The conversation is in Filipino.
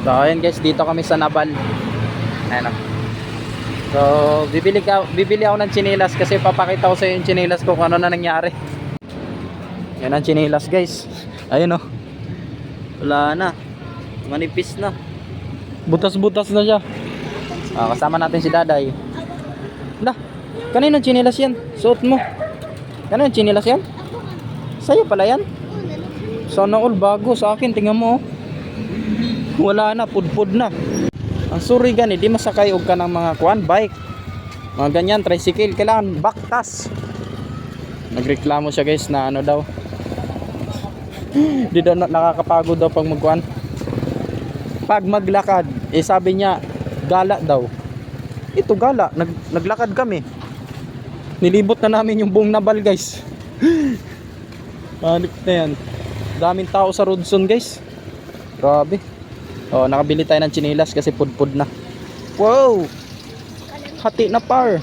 So ayun guys, dito kami sa Nabal. Ayan o. So bibili ako ng tsinelas kasi papakita ko sa iyo yung tsinelas ko kung ano na nangyari. Yan ang tsinelas guys. Ayun o. Wala na. Manipis na. Butas-butas na siya. Kasama natin si Daday. Lah, kaninong tsinelas yan? Suot mo. Kaninong tsinelas yan? Sa'yo pala yan? Sana all bago sa akin, tingnan mo oh. Wala na, pudpud na. Ang suri gani, di masakay og ka ng mga kuan, bike. Mga ganyan, tricycle, kailangan baktas. Nagreklamo siya guys na ano daw. Di daw nakakapagod daw pag magkuan. Pag maglakad, sabi niya, gala daw. Ito gala, naglakad kami. Nilibot na namin yung buong Nabal guys. Panik na yan. Daming tao sa Rodson guys. Grabe. Nakabili tayo ng tsinelas kasi pudpud na. Wow! Hati na par.